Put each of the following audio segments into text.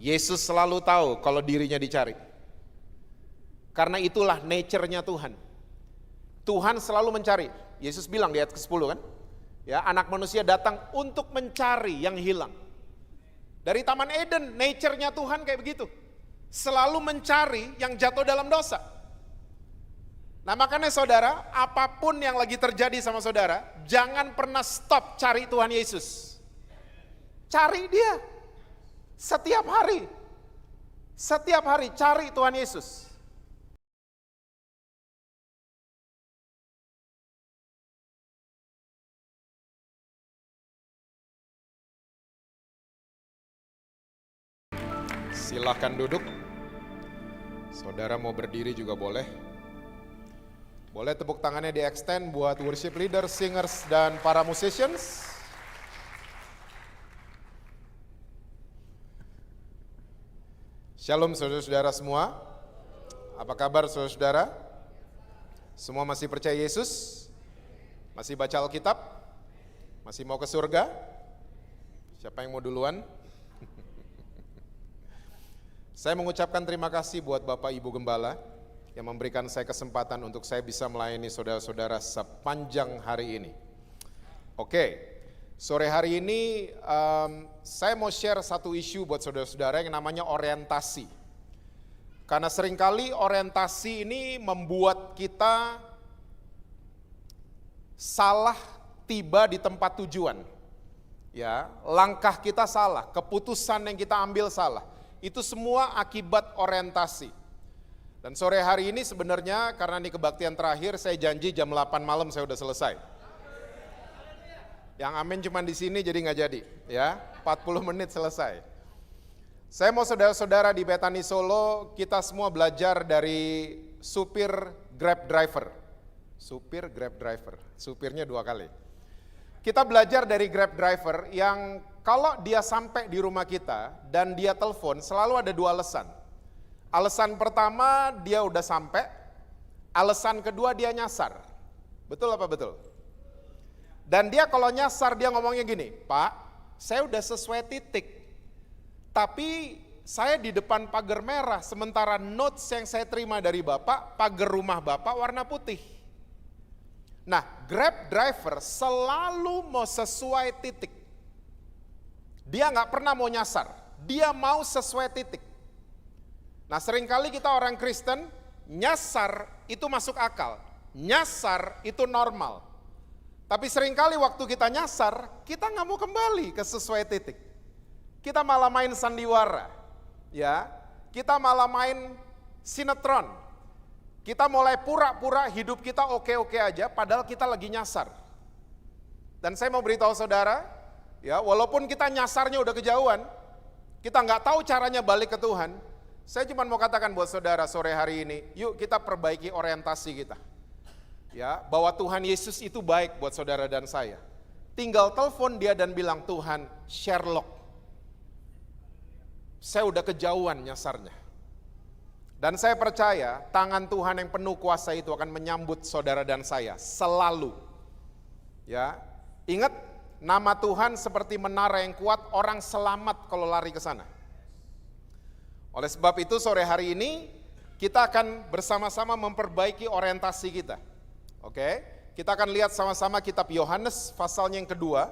Yesus selalu tahu kalau dirinya dicari. Karena itulah nature-nya Tuhan. Tuhan selalu mencari. Yesus bilang di ayat ke-10 kan, ya, anak manusia datang untuk mencari yang hilang. Dari Taman Eden, nature-nya Tuhan kayak begitu. Selalu mencari yang jatuh dalam dosa. Nah makanya saudara, apapun yang lagi terjadi sama saudara, jangan pernah stop cari Tuhan Yesus. Cari dia. Setiap hari. Setiap hari cari Tuhan Yesus. Silahkan duduk. Saudara mau berdiri juga boleh. Boleh tepuk tangannya di extend buat worship leader, singers, dan para musicians. Shalom saudara-saudara semua. Apa kabar saudara-saudara? Semua masih percaya Yesus? Masih baca Alkitab? Masih mau ke surga? Siapa yang mau duluan? Saya mengucapkan terima kasih buat Bapak Ibu Gembala yang memberikan saya kesempatan untuk saya bisa melayani saudara-saudara sepanjang hari ini. Oke, sore hari ini saya mau share satu isu buat saudara-saudara yang namanya orientasi. Karena seringkali orientasi ini membuat kita salah tiba di tempat tujuan. Ya, langkah kita salah, keputusan yang kita ambil salah. Itu semua akibat orientasi. Dan sore hari ini sebenarnya karena ini kebaktian terakhir, saya janji jam 8 malam saya udah selesai. Yang amin cuma di sini jadi nggak jadi, ya. 40 menit selesai. Saya mau saudara-saudara di Betani Solo, kita semua belajar dari supir Grab driver. Supir Grab driver, supirnya 2 kali. Kita belajar dari Grab driver yang kalau dia sampai di rumah kita dan dia telepon selalu ada 2 alasan. Alasan pertama dia udah sampai, alasan kedua dia nyasar. Betul apa betul? Dan dia kalau nyasar dia ngomongnya gini, Pak, saya udah sesuai titik, tapi saya di depan pagar merah, sementara notes yang saya terima dari Bapak, pagar rumah Bapak warna putih. Nah, Grab driver selalu mau sesuai titik. Dia nggak pernah mau nyasar, dia mau sesuai titik. Nah, seringkali kita orang Kristen, nyasar itu masuk akal, nyasar itu normal. Tapi seringkali waktu kita nyasar, kita nggak mau kembali ke sesuai titik. Kita malah main sandiwara, ya. Kita malah main sinetron. Kita mulai pura-pura hidup kita oke-oke aja, padahal kita lagi nyasar. Dan saya mau beritahu saudara, ya, walaupun kita nyasarnya udah kejauhan, kita nggak tahu caranya balik ke Tuhan. Saya cuma mau katakan buat saudara sore hari ini, yuk kita perbaiki orientasi kita. Ya, bahwa Tuhan Yesus itu baik buat saudara dan saya. Tinggal telepon dia dan bilang, Tuhan, Sherlock, saya udah kejauhan nyasarnya. Dan saya percaya tangan Tuhan yang penuh kuasa itu akan menyambut saudara dan saya selalu. Ya, ingat, nama Tuhan seperti menara yang kuat, orang selamat kalau lari ke sana. Oleh sebab itu sore hari ini kita akan bersama-sama memperbaiki orientasi kita. Oke, kita akan lihat sama-sama kitab Yohanes pasalnya yang kedua,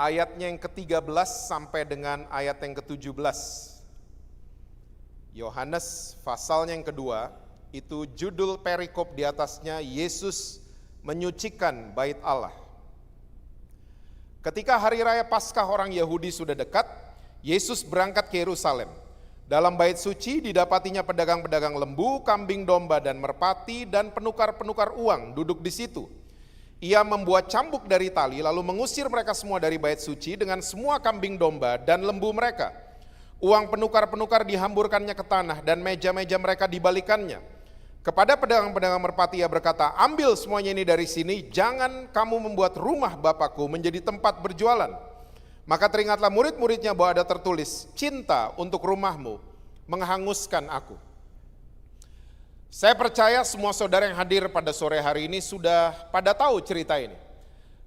ayatnya yang ke-13 sampai dengan ayat yang ke-17. Yohanes pasalnya yang kedua, itu judul perikop di atasnya Yesus menyucikan bait Allah. Ketika hari raya Paskah orang Yahudi sudah dekat, Yesus berangkat ke Yerusalem. Dalam bait suci didapatinya pedagang-pedagang lembu, kambing domba dan merpati dan penukar-penukar uang duduk di situ. Ia membuat cambuk dari tali lalu mengusir mereka semua dari bait suci dengan semua kambing domba dan lembu mereka. Uang penukar-penukar dihamburkannya ke tanah dan meja-meja mereka dibalikannya. Kepada pedagang-pedagang merpati ia berkata, ambil semuanya ini dari sini, jangan kamu membuat rumah Bapakku menjadi tempat berjualan. Maka teringatlah murid-muridnya bahwa ada tertulis, cinta untuk rumahmu menghanguskan aku. Saya percaya semua saudara yang hadir pada sore hari ini sudah pada tahu cerita ini.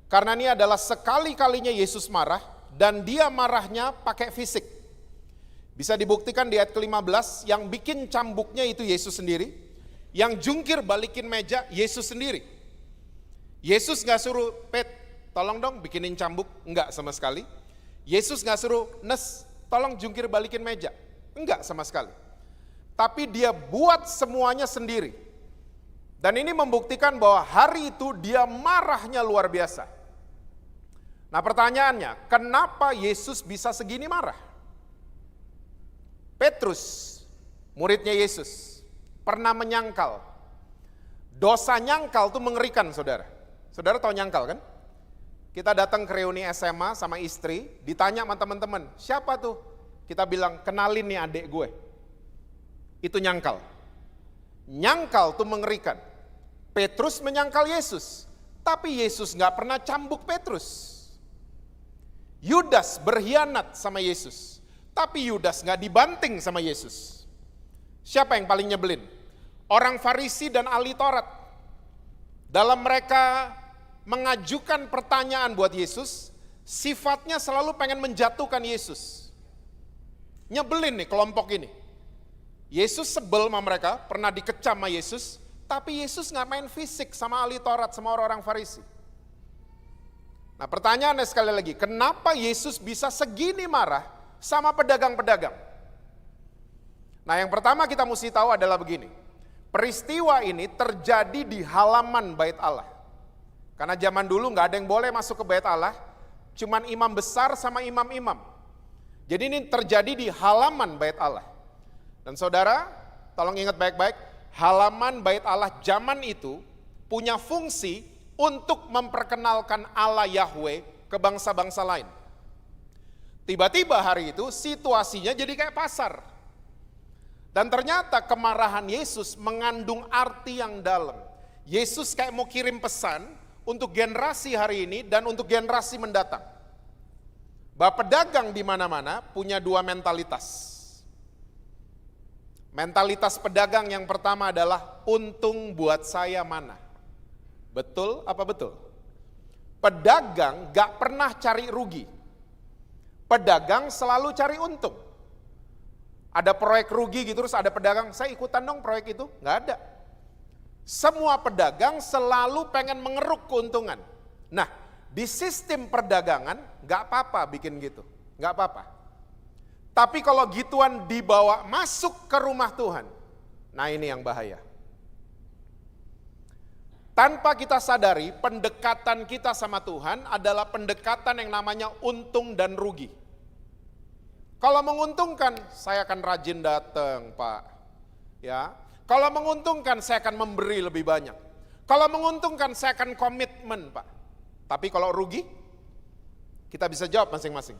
Karena ini adalah sekali-kalinya Yesus marah, dan dia marahnya pakai fisik. Bisa dibuktikan di ayat ke-15, yang bikin cambuknya itu Yesus sendiri, yang jungkir balikin meja Yesus sendiri. Yesus gak suruh, Pet, tolong dong bikinin cambuk, enggak sama sekali. Yesus gak suruh, Nes, tolong jungkir balikin meja, enggak sama sekali. Tapi dia buat semuanya sendiri. Dan ini membuktikan bahwa hari itu dia marahnya luar biasa. Nah pertanyaannya, kenapa Yesus bisa segini marah? Petrus, muridnya Yesus, pernah menyangkal. Dosa nyangkal itu mengerikan, saudara. Saudara tahu nyangkal kan? Kita datang ke reuni SMA sama istri, ditanya sama teman-teman, siapa tuh? Kita bilang, kenalin nih adik gue. Itu nyangkal. Nyangkal itu mengerikan. Petrus menyangkal Yesus, tapi Yesus gak pernah cambuk Petrus. Yudas berkhianat sama Yesus, tapi Yudas gak dibanting sama Yesus. Siapa yang paling nyebelin? Orang Farisi dan ahli Taurat. Dalam mereka mengajukan pertanyaan buat Yesus, sifatnya selalu pengen menjatuhkan Yesus. Nyebelin nih kelompok ini. Yesus sebel sama mereka, pernah dikecam sama Yesus, tapi Yesus gak main fisik sama ahli Taurat, sama orang-orang Farisi. Nah pertanyaannya sekali lagi, kenapa Yesus bisa segini marah sama pedagang-pedagang? Nah yang pertama kita mesti tahu adalah begini, peristiwa ini terjadi di halaman bait Allah. Karena zaman dulu gak ada yang boleh masuk ke bait Allah, cuman imam besar sama imam-imam. Jadi ini terjadi di halaman bait Allah. Dan saudara, tolong ingat baik-baik, halaman bait Allah zaman itu punya fungsi untuk memperkenalkan Allah Yahweh ke bangsa-bangsa lain. Tiba-tiba hari itu situasinya jadi kayak pasar. Dan ternyata kemarahan Yesus mengandung arti yang dalam. Yesus kayak mau kirim pesan untuk generasi hari ini dan untuk generasi mendatang. Bahwa pedagang di mana-mana punya dua mentalitas. Mentalitas pedagang yang pertama adalah untung buat saya mana. Betul apa betul? Pedagang gak pernah cari rugi. Pedagang selalu cari untung. Ada proyek rugi gitu terus ada pedagang, saya ikutan dong proyek itu. Gak ada. Semua pedagang selalu pengen mengeruk keuntungan. Nah di sistem perdagangan gak apa-apa bikin gitu. Gak apa-apa. Tapi kalau gituan dibawa masuk ke rumah Tuhan, nah ini yang bahaya. Tanpa kita sadari, pendekatan kita sama Tuhan adalah pendekatan yang namanya untung dan rugi. Kalau menguntungkan, saya akan rajin datang, Pak. Ya, kalau menguntungkan, saya akan memberi lebih banyak. Kalau menguntungkan, saya akan komitmen, Pak. Tapi kalau rugi, kita bisa jawab masing-masing.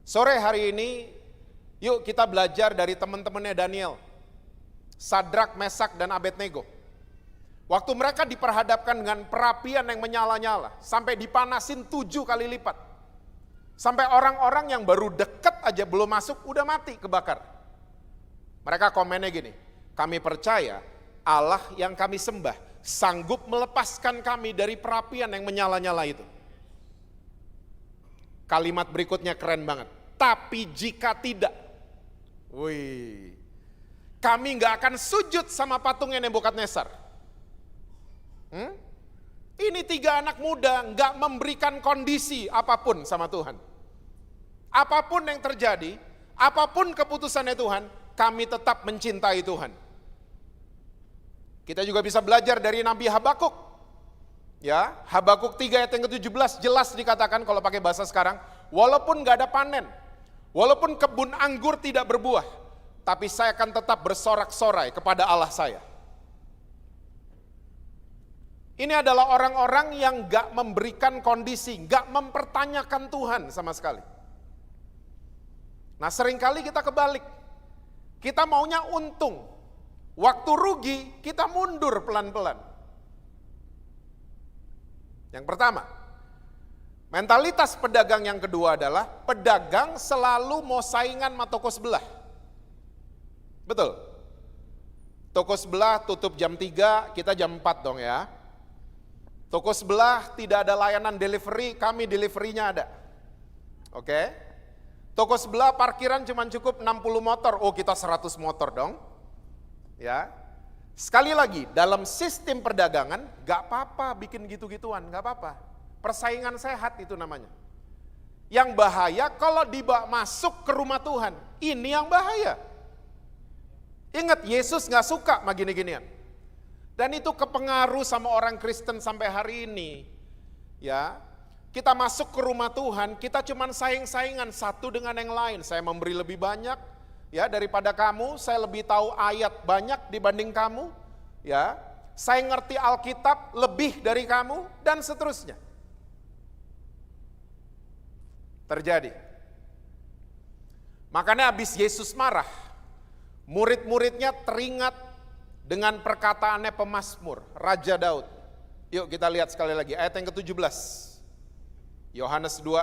Sore hari ini, yuk kita belajar dari teman-temannya Daniel, Sadrak, Mesak, dan Abednego. Waktu mereka diperhadapkan dengan perapian yang menyala-nyala, sampai dipanasin 7 kali lipat. Sampai orang-orang yang baru dekat aja belum masuk, udah mati kebakar. Mereka komennya gini, kami percaya Allah yang kami sembah, sanggup melepaskan kami dari perapian yang menyala-nyala itu. Kalimat berikutnya keren banget, tapi jika tidak, wih, kami gak akan sujud sama patungnya Nebukadnezar. Ini 3 anak muda gak memberikan kondisi apapun sama Tuhan. Apapun yang terjadi, apapun keputusannya Tuhan, kami tetap mencintai Tuhan. Kita juga bisa belajar dari Nabi Habakuk. Ya, Habakuk 3 ayat yang ke-17 jelas dikatakan kalau pakai bahasa sekarang, walaupun gak ada panen, walaupun kebun anggur tidak berbuah, tapi saya akan tetap bersorak-sorai kepada Allah saya. Ini adalah orang-orang yang gak memberikan kondisi, gak mempertanyakan Tuhan sama sekali. Nah seringkali kita kebalik, kita maunya untung, waktu rugi kita mundur pelan-pelan. Yang pertama, mentalitas pedagang yang kedua adalah pedagang selalu mau saingan sama toko sebelah. Betul? Toko sebelah tutup jam 3, kita jam 4 dong ya. Toko sebelah tidak ada layanan delivery, kami deliverynya ada. Oke. Toko sebelah parkiran cuma cukup 60 motor. Oh, kita 100 motor dong. Ya. Sekali lagi, dalam sistem perdagangan gak apa-apa bikin gitu-gituan, gak apa-apa. Persaingan sehat itu namanya. Yang bahaya kalau dibawa masuk ke rumah Tuhan. Ini yang bahaya. Ingat, Yesus gak suka sama gini-ginian. Dan itu kepengaruh sama orang Kristen sampai hari ini. Ya, kita masuk ke rumah Tuhan, kita cuman saing-saingan satu dengan yang lain. Saya memberi lebih banyak ya daripada kamu, saya lebih tahu ayat banyak dibanding kamu. Ya, saya ngerti Alkitab lebih dari kamu dan seterusnya. Terjadi. Makanya habis Yesus marah, murid-muridnya teringat dengan perkataannya pemazmur, Raja Daud. Yuk kita lihat sekali lagi ayat yang ke-17. Yohanes 2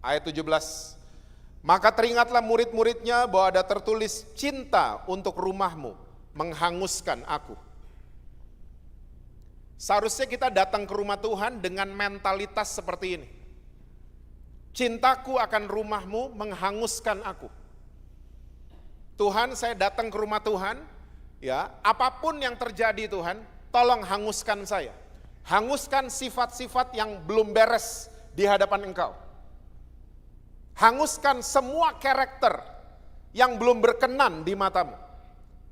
ayat 17. Maka teringatlah murid-muridnya bahwa ada tertulis, cinta untuk rumahmu menghanguskan aku. Seharusnya kita datang ke rumah Tuhan dengan mentalitas seperti ini. Cintaku akan rumahmu menghanguskan aku. Tuhan, saya datang ke rumah Tuhan, ya, apapun yang terjadi Tuhan, tolong hanguskan saya. Hanguskan sifat-sifat yang belum beres di hadapan Engkau. Hanguskan semua karakter yang belum berkenan di matamu.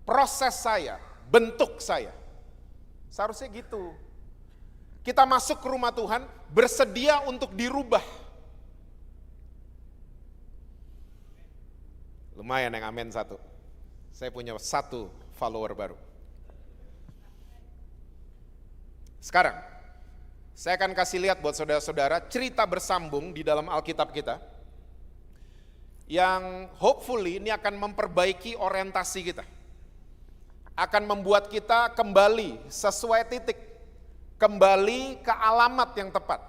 Proses saya, bentuk saya. Seharusnya gitu. Kita masuk ke rumah Tuhan bersedia untuk dirubah. Lumayan yang amin satu. Saya punya satu follower baru. Sekarang, saya akan kasih lihat buat saudara-saudara cerita bersambung di dalam Alkitab kita. Yang hopefully ini akan memperbaiki orientasi kita. Akan membuat kita kembali sesuai titik. Kembali ke alamat yang tepat.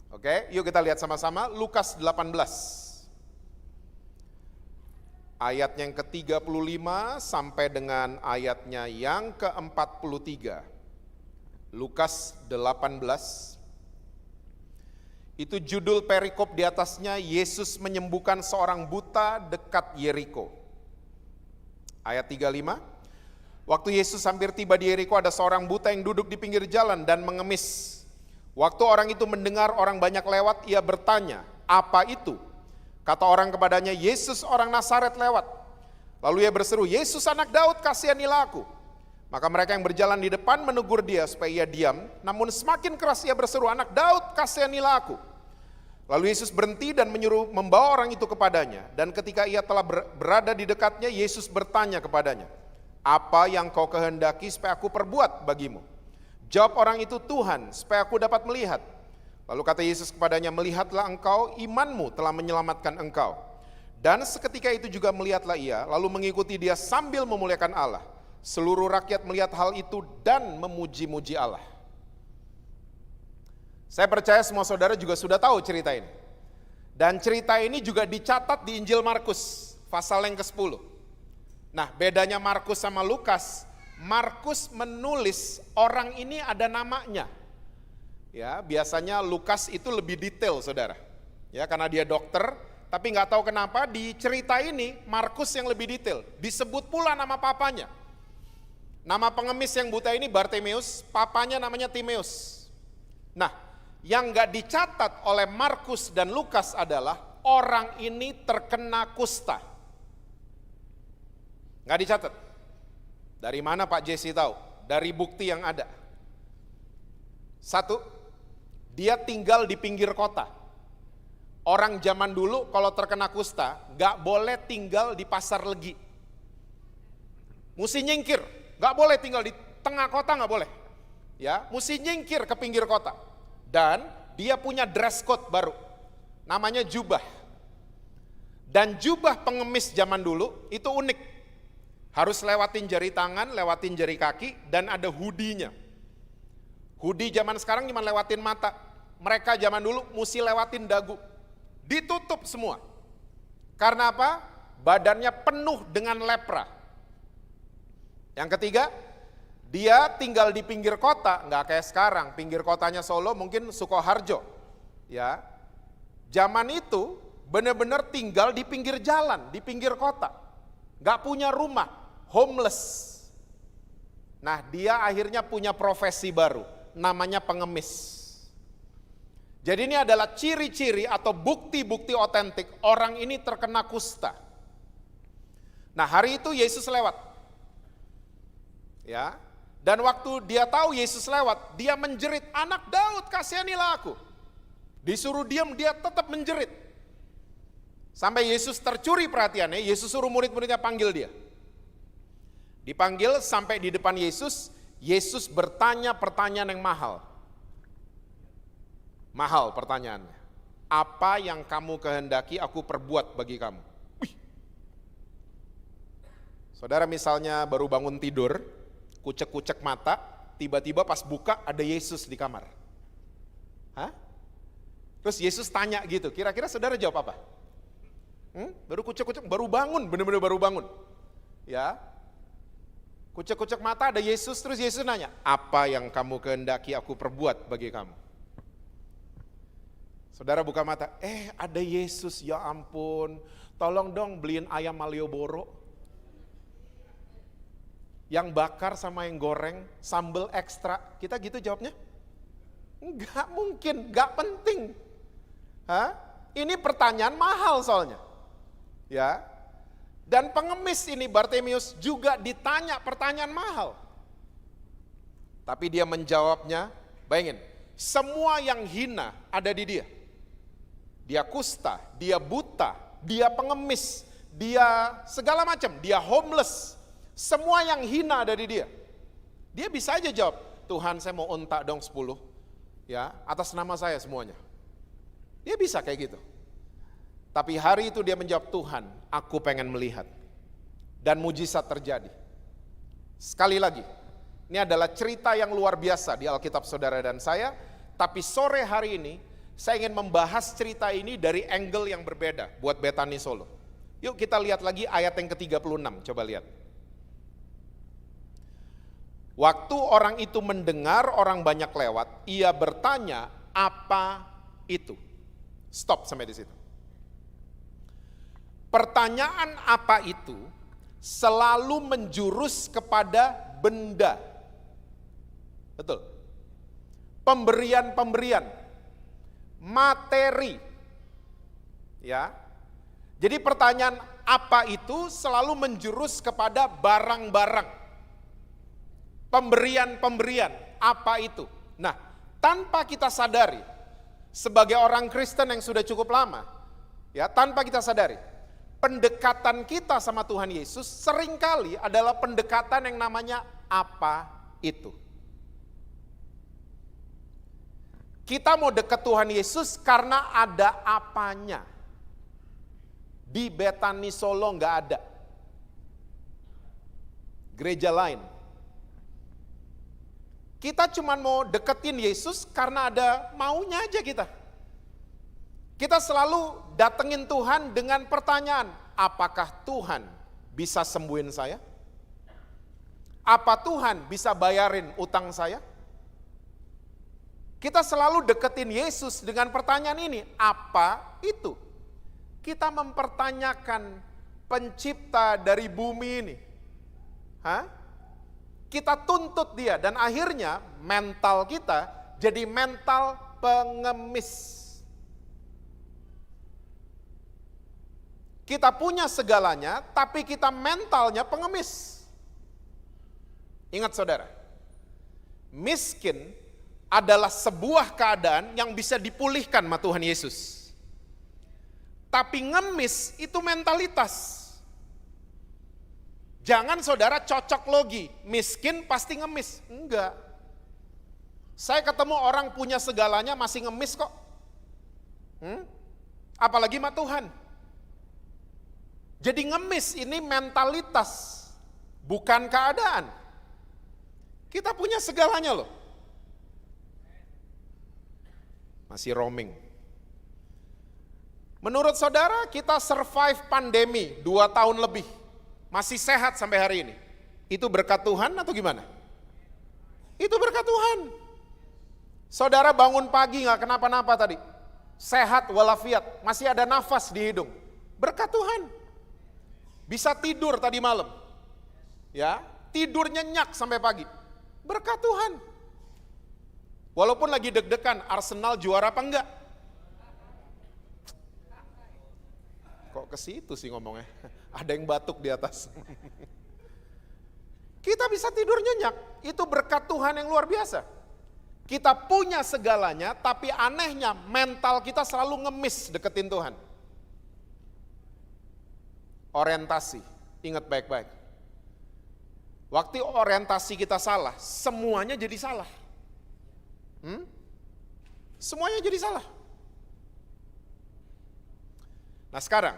Oke, yuk kita lihat sama-sama Lukas 18. Ayat yang ke-35 sampai dengan ayatnya yang ke-43. Lukas 18. Itu judul perikop di atasnya, Yesus menyembuhkan seorang buta dekat Yeriko. Ayat 35. Waktu Yesus hampir tiba di Yeriko, ada seorang buta yang duduk di pinggir jalan dan mengemis. Waktu orang itu mendengar orang banyak lewat, ia bertanya, "Apa itu?" Kata orang kepadanya, "Yesus orang Nazaret lewat." Lalu ia berseru, "Yesus anak Daud, kasihanilah aku." Maka mereka yang berjalan di depan menegur dia supaya ia diam, namun semakin keras ia berseru, "Anak Daud, kasihanilah aku." Lalu Yesus berhenti dan menyuruh membawa orang itu kepadanya. Dan ketika ia telah berada di dekatnya, Yesus bertanya kepadanya, "Apa yang kau kehendaki supaya aku perbuat bagimu?" Jawab orang itu, "Tuhan, supaya aku dapat melihat." Lalu kata Yesus kepadanya, "Melihatlah engkau, imanmu telah menyelamatkan engkau." Dan seketika itu juga melihatlah ia, lalu mengikuti dia sambil memuliakan Allah. Seluruh rakyat melihat hal itu dan memuji-muji Allah. Saya percaya semua saudara juga sudah tahu cerita ini. Dan cerita ini juga dicatat di Injil Markus, pasal yang ke-10. Nah, bedanya Markus sama Lukas, Markus menulis orang ini ada namanya. Ya, biasanya Lukas itu lebih detail, saudara. Ya, karena dia dokter, tapi nggak tahu kenapa di cerita ini Markus yang lebih detail. Disebut pula nama papanya. Nama pengemis yang buta ini Bartimeus, papanya namanya Timeus. Nah, yang nggak dicatat oleh Markus dan Lukas adalah orang ini terkena kusta. Nggak dicatat. Dari mana Pak Jesse tahu? Dari bukti yang ada. Satu, dia tinggal di pinggir kota. Orang zaman dulu kalau terkena kusta, gak boleh tinggal di pasar legi. Mesti nyingkir, gak boleh tinggal di tengah kota, gak boleh. Ya, mesti nyingkir ke pinggir kota. Dan dia punya dress code baru, namanya jubah. Dan jubah pengemis zaman dulu itu unik. Harus lewatin jari tangan, lewatin jari kaki, dan ada hoodie-nya. Hoodie zaman sekarang cuma lewatin mata. Mereka zaman dulu mesti lewatin dagu. Ditutup semua. Karena apa? Badannya penuh dengan lepra. Yang ketiga, dia tinggal di pinggir kota, nggak kayak sekarang. Pinggir kotanya Solo mungkin Sukoharjo. Ya. zaman itu benar-benar tinggal di pinggir jalan, di pinggir kota. Gak punya rumah, homeless. Nah, dia akhirnya punya profesi baru, namanya pengemis. Jadi ini adalah ciri-ciri atau bukti-bukti otentik orang ini terkena kusta. Nah, hari itu Yesus lewat. Ya. Dan waktu dia tahu Yesus lewat, dia menjerit, "Anak Daud, kasihanilah aku." Disuruh diam, dia tetap menjerit. Sampai Yesus tercuri perhatiannya, Yesus suruh murid-muridnya panggil dia. Dipanggil sampai di depan Yesus, Yesus bertanya pertanyaan yang mahal. Mahal pertanyaannya. Apa yang kamu kehendaki aku perbuat bagi kamu? Wih. Saudara misalnya baru bangun tidur, kucek-kucek mata, tiba-tiba pas buka ada Yesus di kamar. Hah? Terus Yesus tanya gitu, kira-kira saudara jawab apa? Baru kucek-kucek, baru bangun, benar-benar baru bangun. Ya, kucek-kucek mata ada Yesus, terus Yesus nanya, apa yang kamu kehendaki aku perbuat bagi kamu? Saudara buka mata, ada Yesus, ya ampun, tolong dong beliin ayam Malioboro. Yang bakar sama yang goreng, sambal ekstra, kita gitu jawabnya? Enggak mungkin, enggak penting. Hah? Ini pertanyaan mahal soalnya. Ya. Dan pengemis ini Bartimius juga ditanya pertanyaan mahal. Tapi dia menjawabnya, bayangin, semua yang hina ada di dia. Dia kusta, dia buta, dia pengemis, dia segala macam, dia homeless. Semua yang hina ada di dia. Dia bisa aja jawab, Tuhan saya mau unta dong 10. Ya, atas nama saya semuanya. Dia bisa kayak gitu. Tapi hari itu dia menjawab, Tuhan, aku pengen melihat. Dan mujizat terjadi. Sekali lagi, ini adalah cerita yang luar biasa di Alkitab saudara dan saya. Tapi sore hari ini, saya ingin membahas cerita ini dari angle yang berbeda buat Betani Solo. Yuk kita lihat lagi ayat yang ke-36, coba lihat. Waktu orang itu mendengar orang banyak lewat, ia bertanya, apa itu? Stop sampai di situ. Pertanyaan apa itu selalu menjurus kepada benda. Betul. Pemberian-pemberian, materi. Ya. Jadi pertanyaan apa itu selalu menjurus kepada barang-barang. Pemberian-pemberian, apa itu? Nah, tanpa kita sadari, sebagai orang Kristen yang sudah cukup lama, ya, tanpa kita sadari, pendekatan kita sama Tuhan Yesus seringkali adalah pendekatan yang namanya apa itu. Kita mau dekat Tuhan Yesus karena ada apanya. Di Betani Solo nggak ada. Gereja lain. Kita cuma mau deketin Yesus karena ada maunya aja kita. Kita selalu datengin Tuhan dengan pertanyaan, apakah Tuhan bisa sembuhin saya? Apa Tuhan bisa bayarin utang saya? Kita selalu deketin Yesus dengan pertanyaan ini, apa itu? Kita mempertanyakan pencipta dari bumi ini. Hah? Kita tuntut dia dan akhirnya mental kita jadi mental pengemis. Kita punya segalanya, tapi kita mentalnya pengemis. Ingat saudara, miskin adalah sebuah keadaan yang bisa dipulihkan sama Tuhan Yesus. Tapi ngemis itu mentalitas. Jangan saudara cocok logi, miskin pasti ngemis. Enggak. Saya ketemu orang punya segalanya masih ngemis kok. Apalagi sama Tuhan. Jadi ngemis ini mentalitas, bukan keadaan. Kita punya segalanya loh. Masih roaming. Menurut saudara kita survive pandemi 2 tahun lebih. Masih sehat sampai hari ini. Itu berkat Tuhan atau gimana? Itu berkat Tuhan. Saudara bangun pagi gak kenapa-napa tadi? sehat walafiat, masih ada nafas di hidung. Berkat Tuhan. Bisa tidur tadi malam. Ya, tidur nyenyak sampai pagi. Berkat Tuhan. Walaupun lagi deg-degan, Arsenal juara apa enggak? Kok ke situ sih ngomongnya? Ada yang batuk di atas. Kita bisa tidur nyenyak, itu berkat Tuhan yang luar biasa. Kita punya segalanya, tapi anehnya mental kita selalu ngemis deketin Tuhan. Orientasi, ingat baik-baik. Waktu orientasi kita salah, semuanya jadi salah. Semuanya jadi salah. Nah sekarang,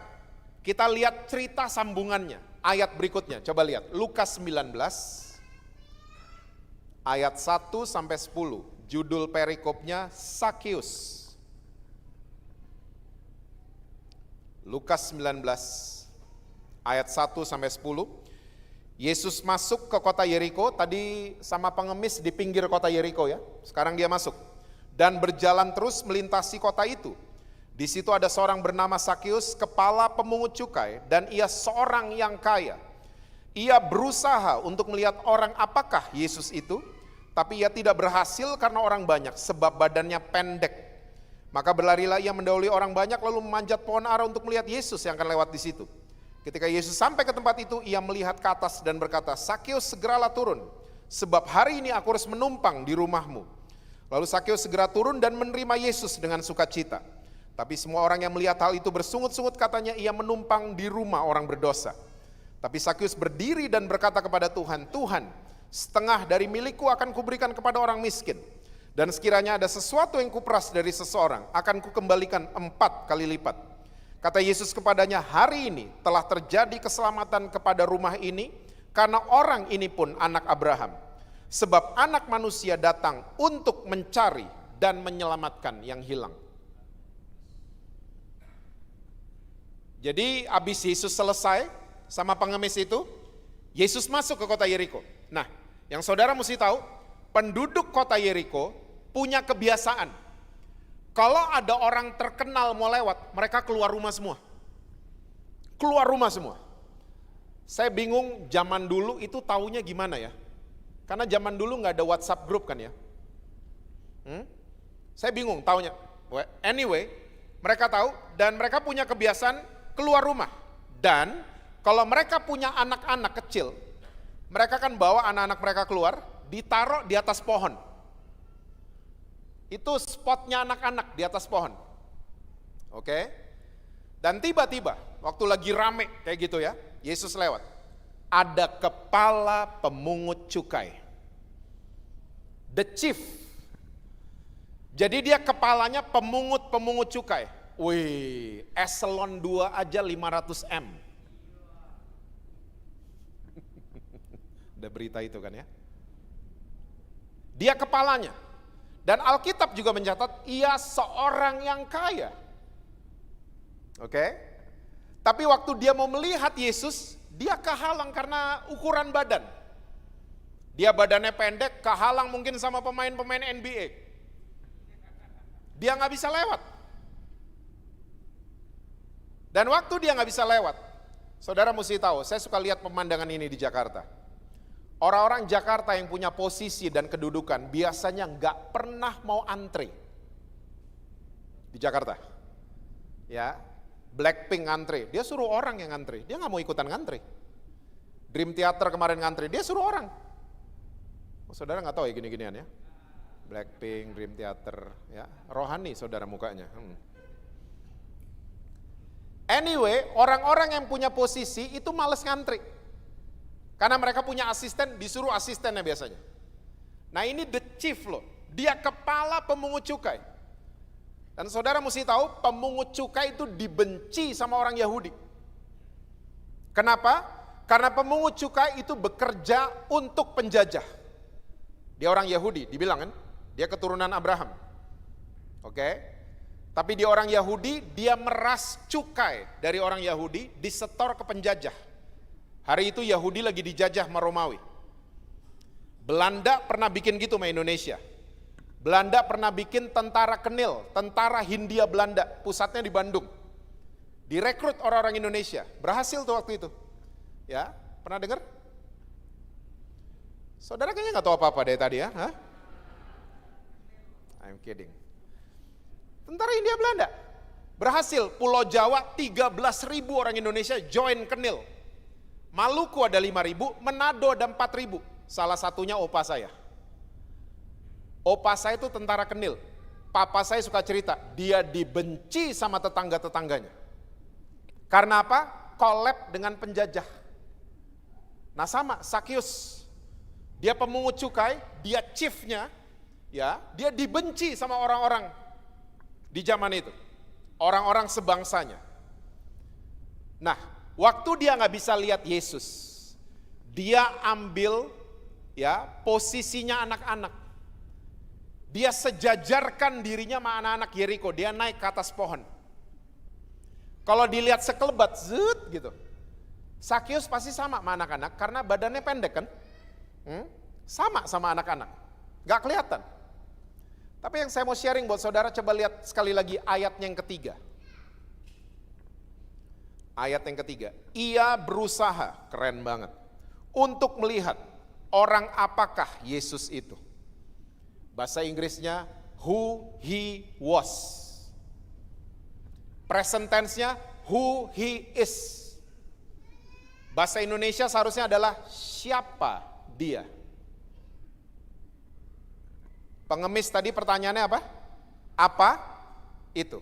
kita lihat cerita sambungannya. Ayat berikutnya, coba lihat. Lukas 19, ayat 1 sampai 10. Judul perikopnya Sakius. Lukas 19, ayat 1 sampai 10. Yesus masuk ke kota Yeriko, tadi sama pengemis di pinggir kota Yeriko ya. Sekarang dia masuk dan berjalan terus melintasi kota itu. Di situ ada seorang bernama Sakius, kepala pemungut cukai, dan ia seorang yang kaya. Ia berusaha untuk melihat orang apakah Yesus itu, tapi ia tidak berhasil karena orang banyak, sebab badannya pendek. Maka berlarilah ia mendahului orang banyak, lalu memanjat pohon ara untuk melihat Yesus yang akan lewat di situ. Ketika Yesus sampai ke tempat itu, ia melihat ke atas dan berkata, Sakius segeralah turun, sebab hari ini aku harus menumpang di rumahmu. Lalu Sakius segera turun dan menerima Yesus dengan sukacita. Tapi semua orang yang melihat hal itu bersungut-sungut, katanya ia menumpang di rumah orang berdosa. Tapi Sakius berdiri dan berkata kepada Tuhan, Tuhan, setengah dari milikku akan kuberikan kepada orang miskin. Dan sekiranya ada sesuatu yang kuperas dari seseorang, akan kukembalikan 4 kali lipat. Kata Yesus kepadanya, hari ini telah terjadi keselamatan kepada rumah ini, karena orang ini pun anak Abraham. Sebab anak manusia datang untuk mencari dan menyelamatkan yang hilang. Jadi habis Yesus selesai sama pengemis itu, Yesus masuk ke kota Yeriko. Nah, yang saudara mesti tahu, penduduk kota Yeriko punya kebiasaan. Kalau ada orang terkenal mau lewat, mereka keluar rumah semua. Keluar rumah semua. Saya bingung zaman dulu itu taunya gimana ya. Karena zaman dulu nggak ada WhatsApp group kan ya. Saya bingung taunya. Anyway, mereka tahu dan mereka punya kebiasaan keluar rumah. Dan kalau mereka punya anak-anak kecil, mereka kan bawa anak-anak mereka keluar, ditaruh di atas pohon. Itu spotnya anak-anak di atas pohon. Oke? Dan tiba-tiba, waktu lagi rame kayak gitu ya, Yesus lewat. Ada kepala pemungut cukai. The chief. Jadi dia kepalanya pemungut cukai. Wih, eselon 2 aja 500 M. Ada berita itu kan ya. Dia kepalanya. Dan Alkitab juga mencatat, ia seorang yang kaya. Oke? Tapi waktu dia mau melihat Yesus, dia kehalang karena ukuran badan. Dia badannya pendek, kehalang mungkin sama pemain-pemain NBA. Dia nggak bisa lewat. Dan waktu dia nggak bisa lewat, saudara mesti tahu, saya suka lihat pemandangan ini di Jakarta. Orang-orang Jakarta yang punya posisi dan kedudukan biasanya nggak pernah mau antri di Jakarta. Ya, Blackpink ngantri, dia suruh orang yang ngantri, dia nggak mau ikutan ngantri. Dream Theater kemarin ngantri, dia suruh orang. Saudara nggak tahu ya gini-ginian ya? Blackpink, Dream Theater, ya rohani saudara mukanya. Anyway, orang-orang yang punya posisi itu males ngantri. Karena mereka punya asisten, disuruh asistennya biasanya. Nah ini the chief loh, dia kepala pemungut cukai. Dan saudara mesti tahu, pemungut cukai itu dibenci sama orang Yahudi. Kenapa? Karena pemungut cukai itu bekerja untuk penjajah. Dia orang Yahudi, dibilang kan, dia keturunan Abraham. Oke? Tapi dia orang Yahudi, dia meras cukai dari orang Yahudi, disetor ke penjajah. Hari itu Yahudi lagi dijajah sama Romawi. Belanda pernah bikin gitu sama Indonesia. Belanda pernah bikin tentara Kenil, tentara Hindia Belanda, pusatnya di Bandung. Direkrut orang-orang Indonesia, berhasil tuh waktu itu. Ya, pernah dengar? Saudara kayaknya nggak tahu apa-apa dari tadi ya? Hah? I'm kidding. Tentara Hindia Belanda berhasil, Pulau Jawa 13.000 orang Indonesia join Kenil. Maluku ada 5.000, Manado ada 4.000. Salah satunya opa saya. Opa saya itu tentara Kenil. Papa saya suka cerita, dia dibenci sama tetangga-tetangganya. Karena apa? Collab dengan penjajah. Nah sama, Sakyus. Dia pemungut cukai, dia chiefnya, ya, dia dibenci sama orang-orang di zaman itu. Orang-orang sebangsanya. Nah, waktu dia nggak bisa lihat Yesus, dia ambil ya posisinya anak-anak. Dia sejajarkan dirinya sama anak-anak Yeriko, dia naik ke atas pohon. Kalau dilihat sekelebat, zut gitu. Sakyus pasti sama anak-anak, karena badannya pendek kan. Sama anak-anak, gak kelihatan. Tapi yang saya mau sharing buat saudara, coba lihat sekali lagi ayat yang ketiga. Ayat yang ketiga, ia berusaha, keren banget, untuk melihat orang apakah Yesus itu. Bahasa Inggrisnya who he was. Present tense-nya who he is. Bahasa Indonesia seharusnya adalah siapa dia. Pengemis tadi pertanyaannya apa? Apa itu?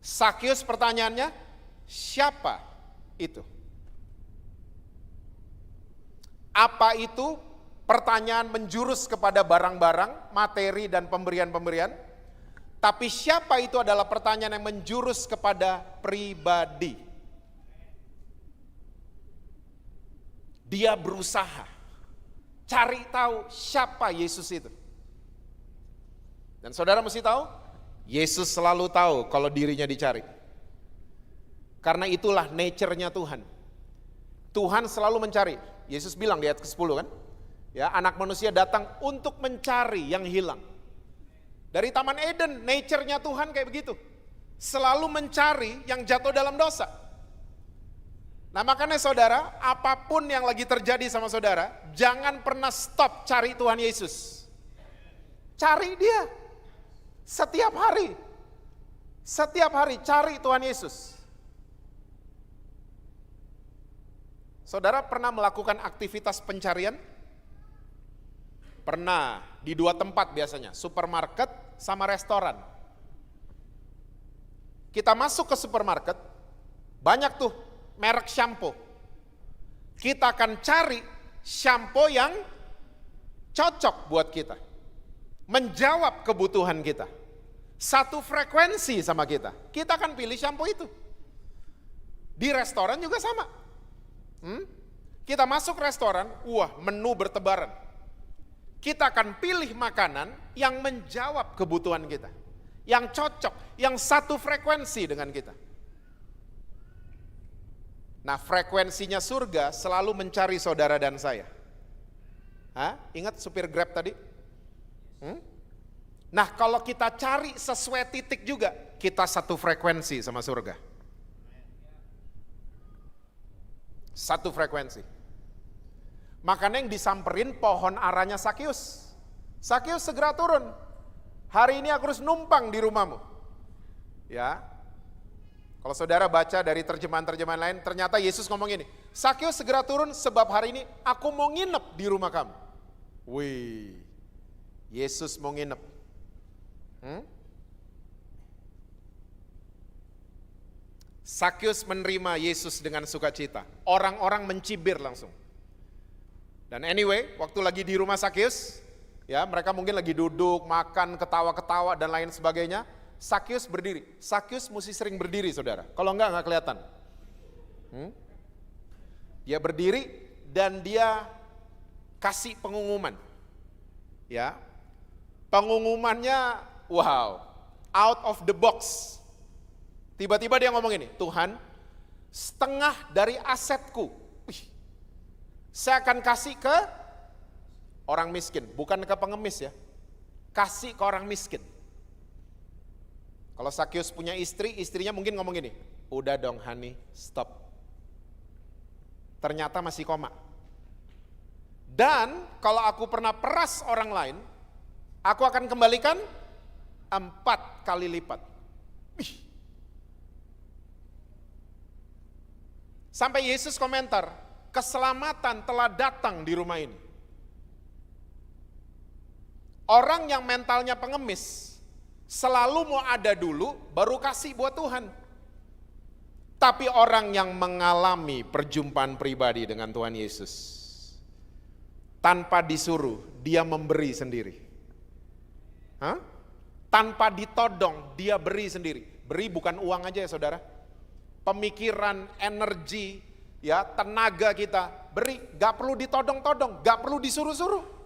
Sakyus pertanyaannya siapa itu? Apa itu? Pertanyaan menjurus kepada barang-barang, materi dan pemberian-pemberian. Tapi siapa itu adalah pertanyaan yang menjurus kepada pribadi. Dia berusaha cari tahu siapa Yesus itu. Dan saudara mesti tahu, Yesus selalu tahu kalau dirinya dicari. Karena itulah nature-nya Tuhan. Tuhan selalu mencari. Yesus bilang di ayat ke-10 kan? Ya, anak manusia datang untuk mencari yang hilang. Dari Taman Eden, nature-nya Tuhan kayak begitu. Selalu mencari yang jatuh dalam dosa. Nah makanya saudara, apapun yang lagi terjadi sama saudara, jangan pernah stop cari Tuhan Yesus. Cari dia. Setiap hari. Setiap hari cari Tuhan Yesus. Saudara pernah melakukan aktivitas pencarian? Pernah, di 2 tempat biasanya, supermarket sama restoran. Kita masuk ke supermarket, banyak tuh merek shampoo. Kita akan cari shampoo yang cocok buat kita. Menjawab kebutuhan kita. Satu frekuensi sama kita. Kita akan pilih shampoo itu. Di restoran juga sama. Kita masuk restoran, wah menu bertebaran. Kita akan pilih makanan yang menjawab kebutuhan kita. Yang cocok, yang satu frekuensi dengan kita. Nah frekuensinya surga selalu mencari saudara dan saya. Ingat supir Grab tadi? Nah kalau kita cari sesuai titik juga, kita satu frekuensi sama surga. Satu frekuensi. Makanya yang disamperin pohon aranya Sakyus. Sakyus segera turun. Hari ini aku harus numpang di rumahmu. Ya. Kalau saudara baca dari terjemahan-terjemahan lain, ternyata Yesus ngomong ini, Sakyus segera turun sebab hari ini aku mau nginep di rumah kamu. Wih, Yesus mau nginep. Sakyus menerima Yesus dengan sukacita. Orang-orang mencibir langsung. Dan anyway, waktu lagi di rumah Sakyus, ya mereka mungkin lagi duduk, makan, ketawa-ketawa dan lain sebagainya. Sakyus berdiri. Sakyus mesti sering berdiri saudara. Kalau enggak kelihatan. Dia berdiri dan dia kasih pengumuman. Ya, pengumumannya wow, out of the box. Tiba-tiba dia ngomong ini, Tuhan, setengah dari asetku saya akan kasih ke orang miskin, bukan ke pengemis ya. kasih ke orang miskin. Kalau Sakyus punya istri, istrinya mungkin ngomong gini, udah dong honey, stop. Ternyata masih koma. Dan kalau aku pernah peras orang lain, aku akan kembalikan 4 kali lipat. Sampai Yesus komentar, keselamatan telah datang di rumah ini. Orang yang mentalnya pengemis, selalu mau ada dulu, baru kasih buat Tuhan. Tapi orang yang mengalami perjumpaan pribadi dengan Tuhan Yesus, tanpa disuruh, dia memberi sendiri. Tanpa ditodong, dia beri sendiri. Beri bukan uang aja ya saudara. Pemikiran, energi, ya tenaga kita, beri. Gak perlu ditodong-todong, gak perlu disuruh-suruh.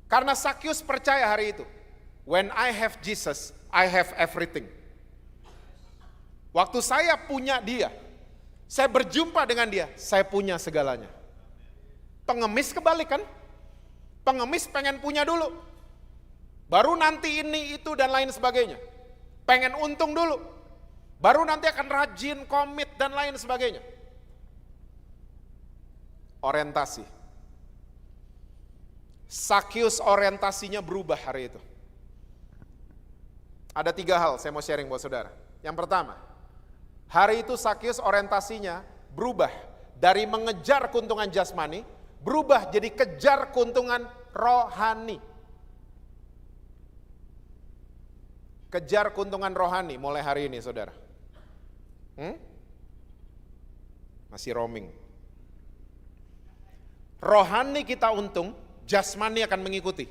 Karena Sakyus percaya hari itu, when I have Jesus, I have everything. Waktu saya punya dia, saya berjumpa dengan dia, saya punya segalanya. Pengemis kebalik kan? Pengemis pengen punya dulu. Baru nanti ini, itu, dan lain sebagainya. Pengen untung dulu. Baru nanti akan rajin, komit, dan lain sebagainya. Orientasi. Sakyus orientasinya berubah hari itu. Ada 3 hal saya mau sharing buat saudara. Yang pertama, hari itu Sakyus orientasinya berubah dari mengejar keuntungan jasmani, berubah jadi kejar keuntungan rohani. Kejar keuntungan rohani mulai hari ini saudara. Masih roaming. Rohani kita untung, jasmani akan mengikuti.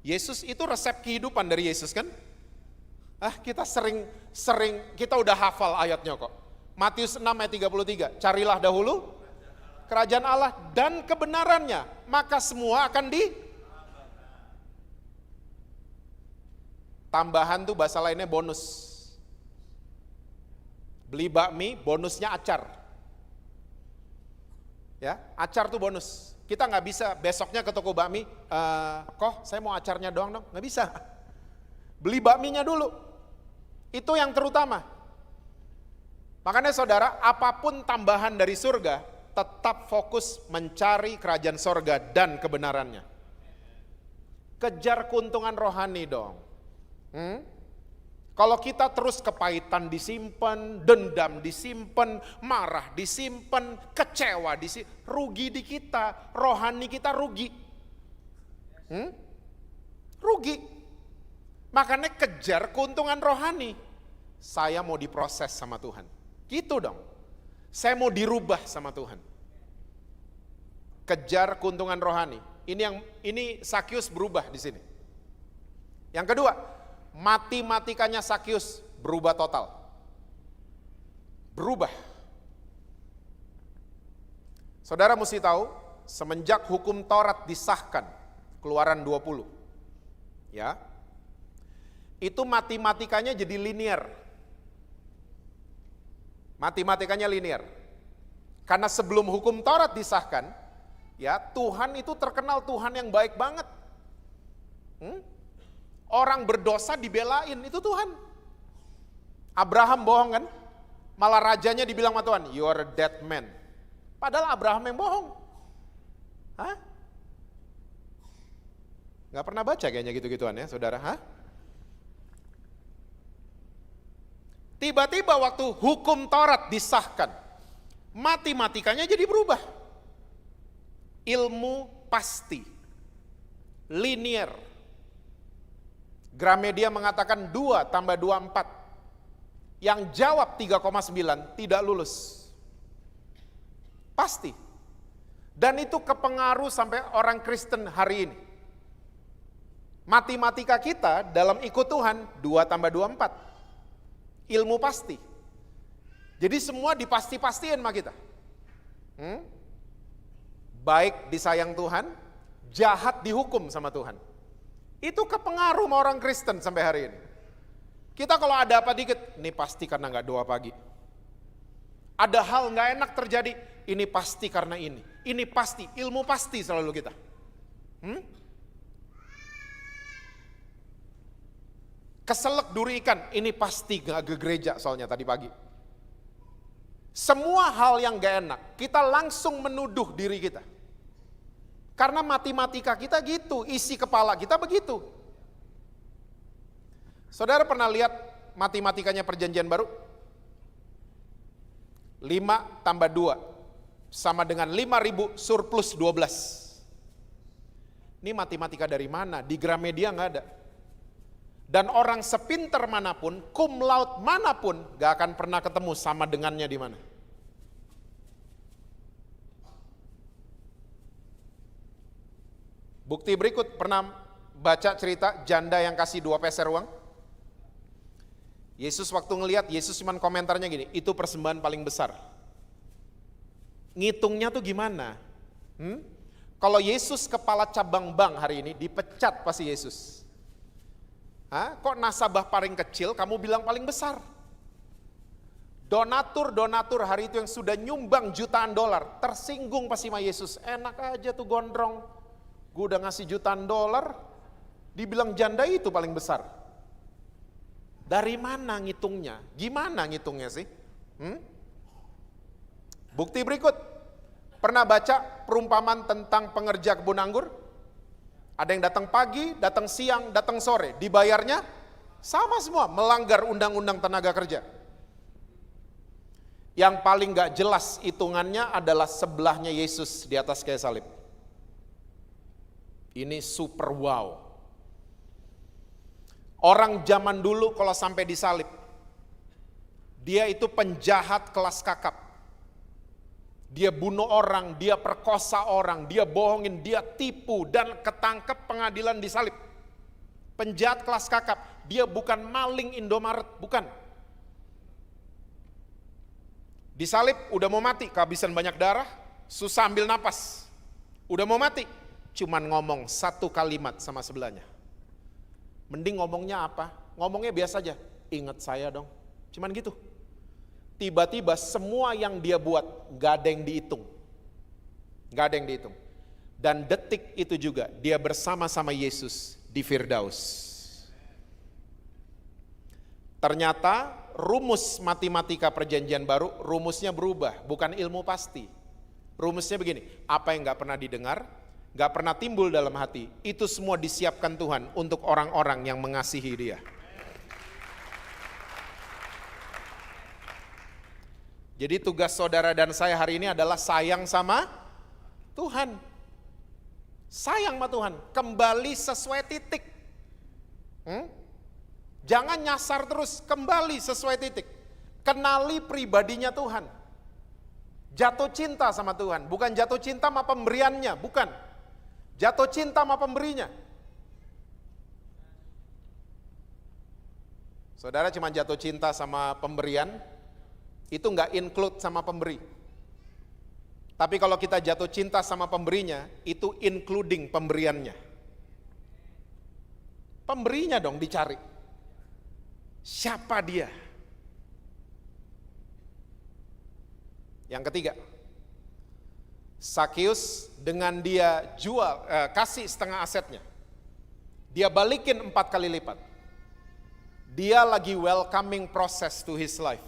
Yesus itu resep kehidupan dari Yesus kan? Kita sering kita udah hafal ayatnya kok. Matius 6 ayat 33, carilah dahulu kerajaan Allah dan kebenarannya, maka semua akan tambahan tuh bahasa lainnya bonus. Beli bakmi, bonusnya acar. Ya, acar tuh bonus. Kita nggak bisa besoknya ke toko bakmi, saya mau acarnya doang dong, nggak bisa. Beli bakminya dulu. Itu yang terutama. Makanya saudara, apapun tambahan dari surga, tetap fokus mencari kerajaan surga dan kebenarannya. Kejar keuntungan rohani dong. Kalau kita terus kepahitan disimpan, dendam disimpan, marah disimpan, kecewa disimpan, rugi di kita, rohani kita rugi. Rugi. Makanya kejar keuntungan rohani. Saya mau diproses sama Tuhan. Gitu dong. Saya mau dirubah sama Tuhan. Kejar keuntungan rohani. Ini Sakyus berubah di sini. Yang kedua, matematikanya Sakyus berubah total. Berubah. Saudara mesti tahu, semenjak hukum Taurat disahkan, Keluaran 20, ya, itu matematikanya jadi linear. Matematikanya linear. Karena sebelum hukum Taurat disahkan, ya Tuhan itu terkenal Tuhan yang baik banget. Orang berdosa dibelain, itu Tuhan. Abraham bohong kan? Malah rajanya dibilang sama Tuhan, you are a dead man. Padahal Abraham yang bohong. Gak pernah baca kayaknya gitu-gituan ya saudara. Tiba-tiba waktu hukum Taurat disahkan, matematikanya jadi berubah. Ilmu pasti, linear. Gramedia mengatakan 2 tambah 2, 4. Yang jawab 3,9 tidak lulus. Pasti. Dan itu kepengaruh sampai orang Kristen hari ini. Matematika kita dalam ikut Tuhan 2 tambah 2, 4. Ilmu pasti. Jadi semua dipasti-pastiin sama kita. Baik disayang Tuhan, jahat dihukum sama Tuhan. Itu kepengaruh sama orang Kristen sampai hari ini. Kita kalau ada apa dikit, ini pasti karena gak doa pagi. Ada hal gak enak terjadi, ini pasti karena ini. Ini pasti, ilmu pasti selalu kita. Keselak duri ikan, ini pasti gak ke gereja soalnya tadi pagi. Semua hal yang gak enak, kita langsung menuduh diri kita. Karena matematika kita gitu, isi kepala kita begitu. Saudara pernah lihat matematikanya perjanjian baru? 5 tambah 2 sama dengan 5.000 surplus 12. Ini matematika dari mana? Di Gramedia gak ada. Dan orang sepinter manapun, cum laude manapun, gak akan pernah ketemu sama dengannya di mana. Bukti berikut, pernah baca cerita janda yang kasih 2 peser uang? Yesus waktu ngelihat, Yesus cuman komentarnya gini, itu persembahan paling besar. Ngitungnya tuh gimana? Kalau Yesus kepala cabang bank hari ini, dipecat pasti Yesus. Kok nasabah paling kecil kamu bilang paling besar? Donatur hari itu yang sudah nyumbang jutaan dolar, tersinggung pasti sama Yesus. Enak aja tuh gondrong, gue udah ngasih jutaan dolar, dibilang janda itu paling besar. Dari mana ngitungnya? Gimana ngitungnya sih? Bukti berikut, pernah baca perumpamaan tentang pengerja kebun anggur? Ada yang datang pagi, datang siang, datang sore, dibayarnya sama semua, melanggar undang-undang tenaga kerja. Yang paling gak jelas hitungannya adalah sebelahnya Yesus di atas kayu salib. Ini super wow. Orang zaman dulu kalau sampai disalib, dia itu penjahat kelas kakap. Dia bunuh orang, dia perkosa orang, dia bohongin, dia tipu, dan ketangkep pengadilan disalib. Penjahat kelas kakap, dia bukan maling Indomaret, bukan. Disalib, udah mau mati, kehabisan banyak darah, susah ambil napas. Udah mau mati, cuman ngomong 1 kalimat sama sebelahnya. Mending ngomongnya apa? Ngomongnya biasa aja, ingat saya dong, cuman gitu. Tiba-tiba semua yang dia buat gak ada yang dihitung. Gak ada yang dihitung. Dan detik itu juga dia bersama-sama Yesus di Firdaus. Ternyata rumus matematika perjanjian baru, rumusnya berubah, bukan ilmu pasti. Rumusnya begini, apa yang gak pernah didengar, gak pernah timbul dalam hati, itu semua disiapkan Tuhan untuk orang-orang yang mengasihi Dia. Jadi tugas saudara dan saya hari ini adalah sayang sama Tuhan. Sayang sama Tuhan, kembali sesuai titik. Jangan nyasar terus, kembali sesuai titik. Kenali pribadinya Tuhan. Jatuh cinta sama Tuhan, bukan jatuh cinta sama pemberiannya, bukan. Jatuh cinta sama pemberinya. Saudara cuma jatuh cinta sama pemberian, itu enggak include sama pemberi. Tapi kalau kita jatuh cinta sama pemberinya, itu including pemberiannya. Pemberinya dong dicari. Siapa dia? Yang ketiga, Sakeus dengan dia kasih setengah asetnya, dia balikin 4 kali lipat. Dia lagi welcoming process to his life.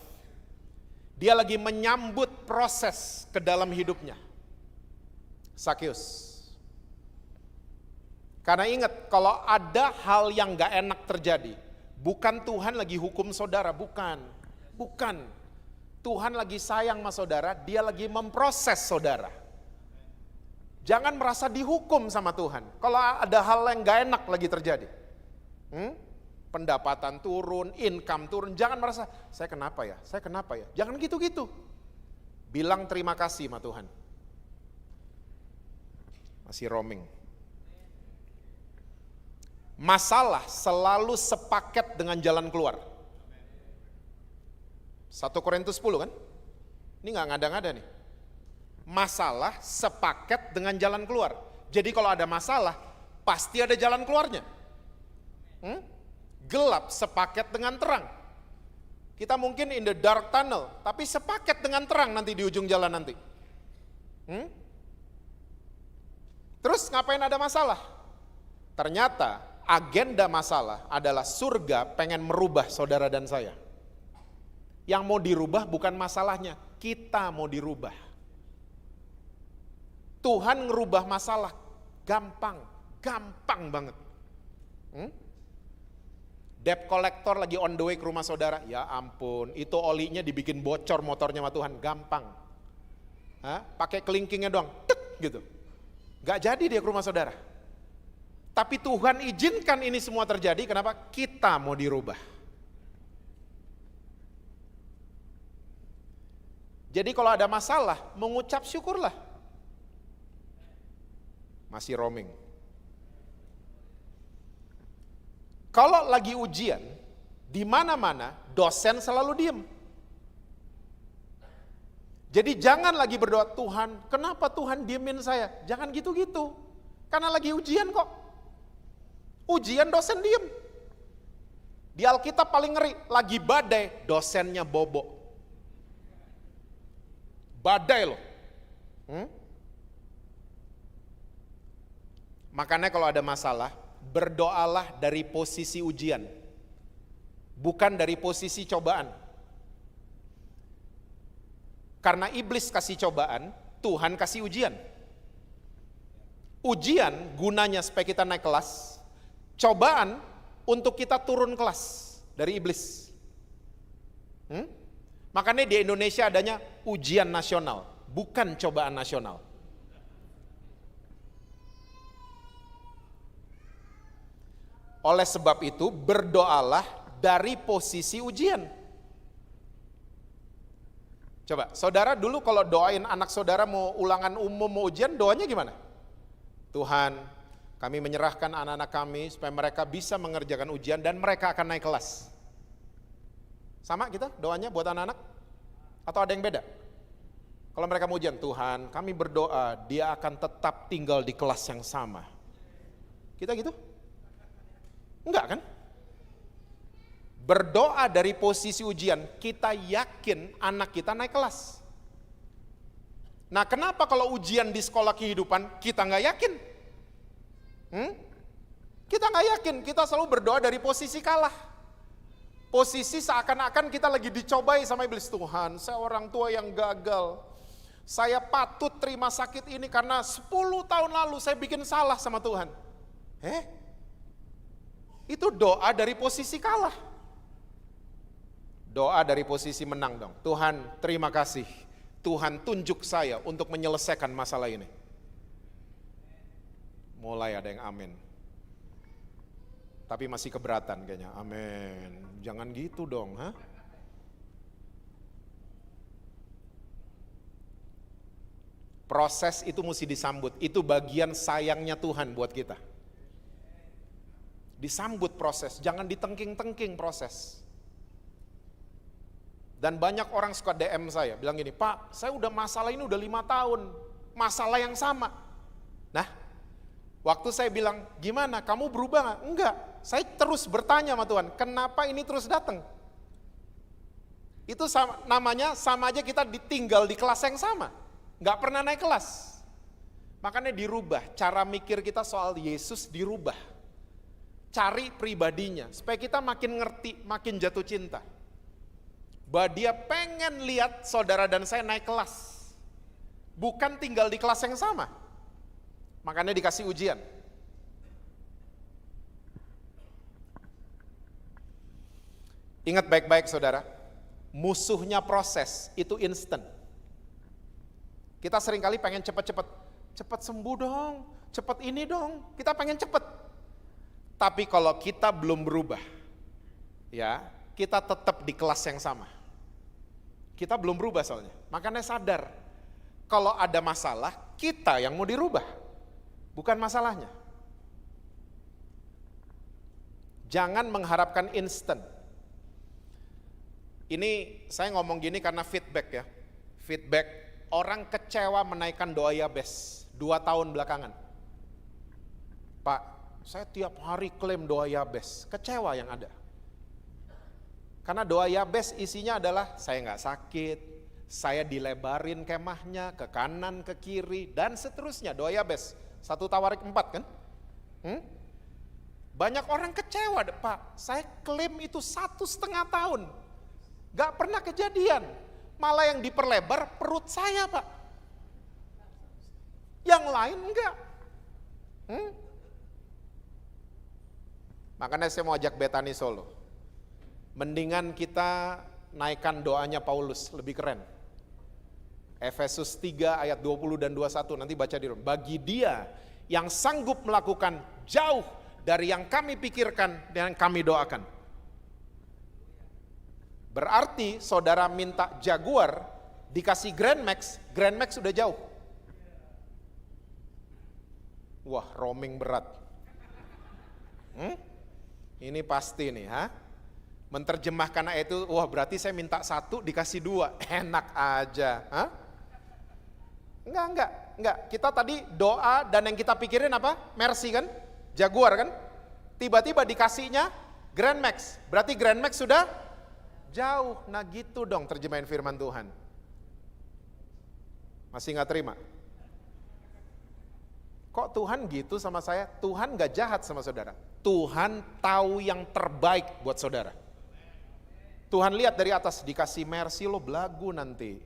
Dia lagi menyambut proses ke dalam hidupnya. Sakeus. Karena ingat, kalau ada hal yang gak enak terjadi, bukan Tuhan lagi hukum saudara, bukan. Tuhan lagi sayang sama saudara, dia lagi memproses saudara. Jangan merasa dihukum sama Tuhan. Kalau ada hal yang gak enak lagi terjadi. Pendapatan turun, income turun, jangan merasa, saya kenapa ya? Jangan gitu-gitu. Bilang terima kasih sama Tuhan. Masih roaming. Masalah selalu sepaket dengan jalan keluar. 1 Korintus 10 kan? Ini gak ngada-ngada nih. Masalah sepaket dengan jalan keluar. Jadi kalau ada masalah, pasti ada jalan keluarnya. Gelap sepaket dengan terang. Kita mungkin in the dark tunnel, tapi sepaket dengan terang nanti di ujung jalan nanti. Terus ngapain ada masalah? Ternyata agenda masalah adalah surga pengen merubah saudara dan saya. Yang mau dirubah bukan masalahnya, kita mau dirubah. Tuhan ngerubah masalah gampang banget. Debt collector lagi on the way ke rumah saudara, ya ampun, itu olinya dibikin bocor motornya sama Tuhan, gampang. Pakai kelingkingnya doang, tek gitu. Gak jadi dia ke rumah saudara. Tapi Tuhan izinkan ini semua terjadi, kenapa? Kita mau dirubah. Jadi kalau ada masalah, mengucap syukurlah. Masih roaming. Kalau lagi ujian, di mana-mana dosen selalu diem. Jadi jangan lagi berdoa, Tuhan, kenapa Tuhan diemin saya? Jangan gitu-gitu. Karena lagi ujian kok. Ujian dosen diem. Di Alkitab paling ngeri, lagi badai, dosennya bobo. Badai loh. Makanya kalau ada masalah, berdoalah dari posisi ujian, bukan dari posisi cobaan. Karena iblis kasih cobaan, Tuhan kasih ujian. Ujian gunanya supaya kita naik kelas, cobaan untuk kita turun kelas dari iblis. Makanya di Indonesia adanya ujian nasional, bukan cobaan nasional. Oleh sebab itu, berdoalah dari posisi ujian. Coba, saudara dulu kalau doain anak saudara mau ulangan umum, mau ujian, doanya gimana? Tuhan, kami menyerahkan anak-anak kami supaya mereka bisa mengerjakan ujian dan mereka akan naik kelas. Sama kita doanya buat anak-anak? Atau ada yang beda? Kalau mereka mau ujian, Tuhan, kami berdoa dia akan tetap tinggal di kelas yang sama. Kita gitu? Enggak kan? Berdoa dari posisi ujian, kita yakin anak kita naik kelas. Nah, kenapa kalau ujian di sekolah kehidupan kita nggak yakin? Kita nggak yakin, kita selalu berdoa dari posisi kalah. Posisi seakan-akan kita lagi dicobai sama iblis. Tuhan, saya orang tua yang gagal. Saya patut terima sakit ini karena 10 tahun lalu saya bikin salah sama Tuhan. Itu doa dari posisi kalah. Doa dari posisi menang dong. Tuhan, terima kasih. Tuhan tunjuk saya untuk menyelesaikan masalah ini. Mulai ada yang amin. Tapi masih keberatan kayaknya. Amin. Jangan gitu dong, Proses itu mesti disambut. Itu bagian sayangnya Tuhan buat kita. Disambut proses, jangan ditengking-tengking proses. Dan banyak orang suka DM saya, bilang gini, Pak, saya udah masalah ini udah 5 tahun, masalah yang sama. Nah, waktu saya bilang, gimana, kamu berubah gak? Enggak, saya terus bertanya sama Tuhan, kenapa ini terus datang? Itu namanya sama aja kita ditinggal di kelas yang sama, gak pernah naik kelas. Makanya dirubah, cara mikir kita soal Yesus dirubah. Cari pribadinya, supaya kita makin ngerti, makin jatuh cinta. Bahwa dia pengen lihat saudara dan saya naik kelas. Bukan tinggal di kelas yang sama. Makanya dikasih ujian. Ingat baik-baik saudara, musuhnya proses itu instan. Kita seringkali pengen cepat sembuh dong, cepat ini dong, kita pengen cepat. Tapi kalau kita belum berubah, ya kita tetap di kelas yang sama. Kita belum berubah soalnya. Makanya sadar, kalau ada masalah, kita yang mau dirubah, bukan masalahnya. Jangan mengharapkan instan. Ini saya ngomong gini karena feedback ya. Feedback orang kecewa menaikkan doa Yabes 2 tahun belakangan. Pak, saya tiap hari klaim doa Yabes, kecewa yang ada. Karena doa Yabes isinya adalah saya nggak sakit, saya dilebarin kemahnya ke kanan ke kiri dan seterusnya doa Yabes. 1 Tawarik 4 kan? Banyak orang kecewa, Pak, saya klaim itu 1,5 tahun. Gak pernah kejadian. Malah yang diperlebar perut saya, Pak. Yang lain enggak. Makanya saya mau ajak Betani Solo. Mendingan kita naikkan doanya Paulus, lebih keren. Efesus 3 ayat 20 dan 21, nanti baca di rumah. Bagi dia yang sanggup melakukan jauh dari yang kami pikirkan dan kami doakan. Berarti saudara minta Jaguar, dikasih Grand Max udah jauh. Wah, roaming berat. Ini pasti nih, menerjemahkan ayat itu, wah berarti saya minta 1 dikasih 2, enak aja. Enggak. Kita tadi doa dan yang kita pikirin apa? Mercy kan? Jaguar kan? Tiba-tiba dikasihnya Grand Max. Berarti Grand Max sudah jauh. Nah gitu dong terjemahin firman Tuhan. Masih gak terima? Kok Tuhan gitu sama saya? Tuhan gak jahat sama saudara. Tuhan tahu yang terbaik buat saudara. Tuhan lihat dari atas, dikasih mercy lo belagu nanti.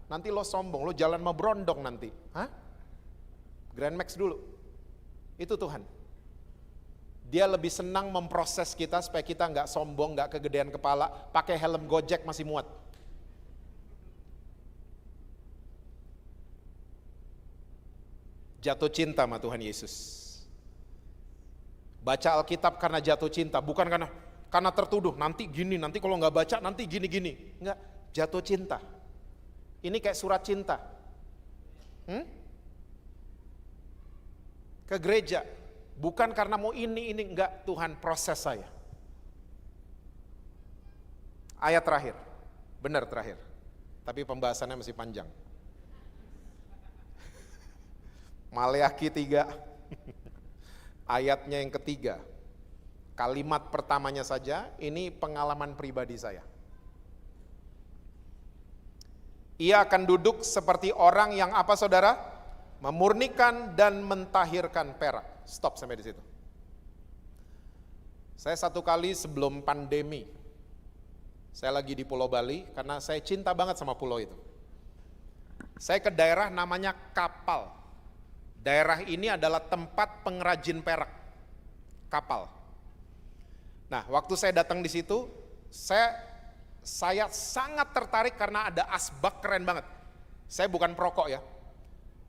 Nanti lo sombong, lo jalan mau berondong nanti. Grand Max dulu. Itu Tuhan. Dia lebih senang memproses kita supaya kita gak sombong, gak kegedean kepala, pakai helm Gojek masih muat. Jatuh cinta sama Tuhan Yesus. Baca Alkitab karena jatuh cinta, bukan karena tertuduh, nanti gini, nanti kalau nggak baca nanti gini-gini. Enggak, jatuh cinta. Ini kayak surat cinta. Ke gereja, bukan karena mau ini, enggak, Tuhan proses saya. Ayat terakhir, benar terakhir, tapi pembahasannya masih panjang. Maleakhi 3, ayatnya yang ketiga. Kalimat pertamanya saja, ini pengalaman pribadi saya. Ia akan duduk seperti orang yang apa saudara? Memurnikan dan mentahirkan perak. Stop sampai di situ. Saya satu kali sebelum pandemi, saya lagi di Pulau Bali karena saya cinta banget sama pulau itu. Saya ke daerah namanya Kapal. Daerah ini adalah tempat pengrajin perak, kapal. Nah, waktu saya datang di situ, saya sangat tertarik karena ada asbak keren banget. Saya bukan perokok ya,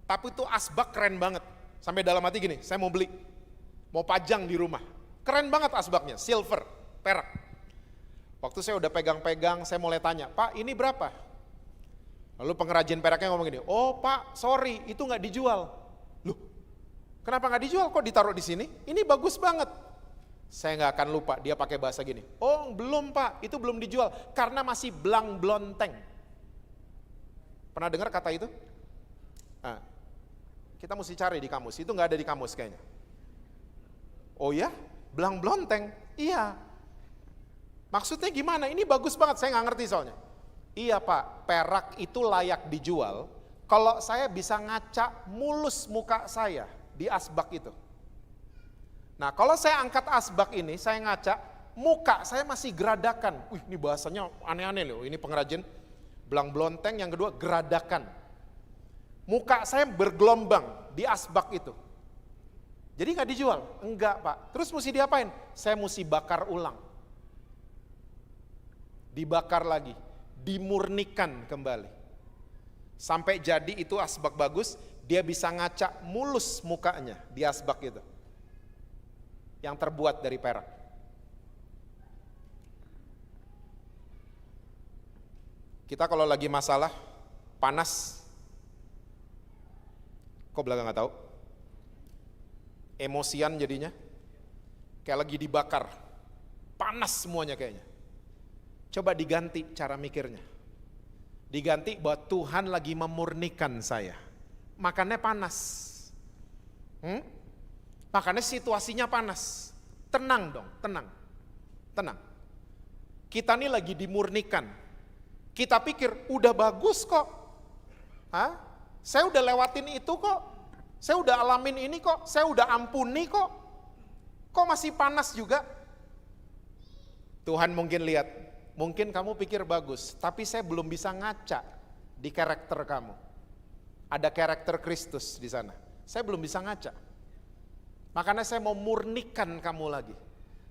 tapi itu asbak keren banget. Sampai dalam hati gini, saya mau beli, mau pajang di rumah. Keren banget asbaknya, silver, perak. Waktu saya udah pegang-pegang, saya mulai tanya, Pak ini berapa? Lalu pengrajin peraknya ngomong gini, oh Pak, sorry, itu nggak dijual. Loh, kenapa nggak dijual? Kok ditaruh di sini? Ini bagus banget. Saya nggak akan lupa, dia pakai bahasa gini. Oh belum Pak, itu belum dijual karena masih belang blonteng. Pernah dengar kata itu? Nah, kita mesti cari di kamus. Itu nggak ada di kamus kayaknya. Oh ya, belang blonteng? Iya. Maksudnya gimana? Ini bagus banget. Saya nggak ngerti soalnya. Iya Pak, perak itu layak dijual kalau saya bisa ngaca mulus muka saya di asbak itu. Nah kalau saya angkat asbak ini, saya ngaca, muka saya masih geradakan. Wih ini bahasanya aneh-aneh loh, ini pengrajin belang blonteng, yang kedua geradakan. Muka saya bergelombang di asbak itu. Jadi gak dijual? Enggak Pak. Terus mesti diapain? Saya mesti bakar ulang. Dibakar lagi, dimurnikan kembali. Sampai jadi itu asbak bagus, dia bisa ngaca mulus mukanya di asbak itu. Yang terbuat dari perak. Kita kalau lagi masalah, panas, kok belakang gak tahu? Emosian jadinya, kayak lagi dibakar, panas semuanya kayaknya. Coba diganti cara mikirnya. Diganti bahwa Tuhan lagi memurnikan saya. Makanya panas. Makanya situasinya panas. Tenang dong, tenang. Tenang. Kita nih lagi dimurnikan. Kita pikir udah bagus kok. Saya udah lewatin itu kok. Saya udah alamin ini kok, saya udah ampuni kok. Kok masih panas juga? Tuhan mungkin lihat, mungkin kamu pikir bagus, tapi saya belum bisa ngaca di karakter kamu. Ada karakter Kristus di sana. Saya belum bisa ngaca. Makanya saya mau murnikan kamu lagi.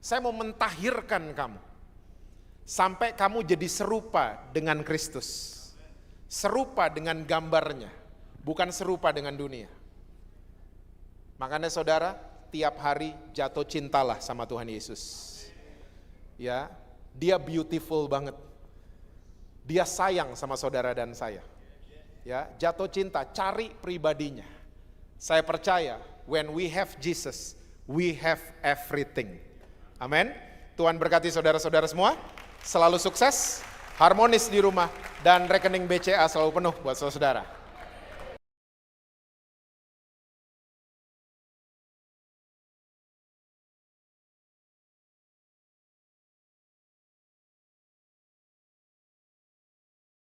Saya mau mentahirkan kamu. Sampai kamu jadi serupa dengan Kristus. Serupa dengan gambarnya, bukan serupa dengan dunia. Makanya saudara, tiap hari jatuh cintalah sama Tuhan Yesus. Ya, dia beautiful banget. Dia sayang sama saudara dan saya. Ya, jatuh cinta, cari pribadinya. Saya percaya, when we have Jesus, we have everything. Amin. Tuhan berkati saudara-saudara semua. Selalu sukses, harmonis di rumah, dan rekening BCA selalu penuh buat saudara.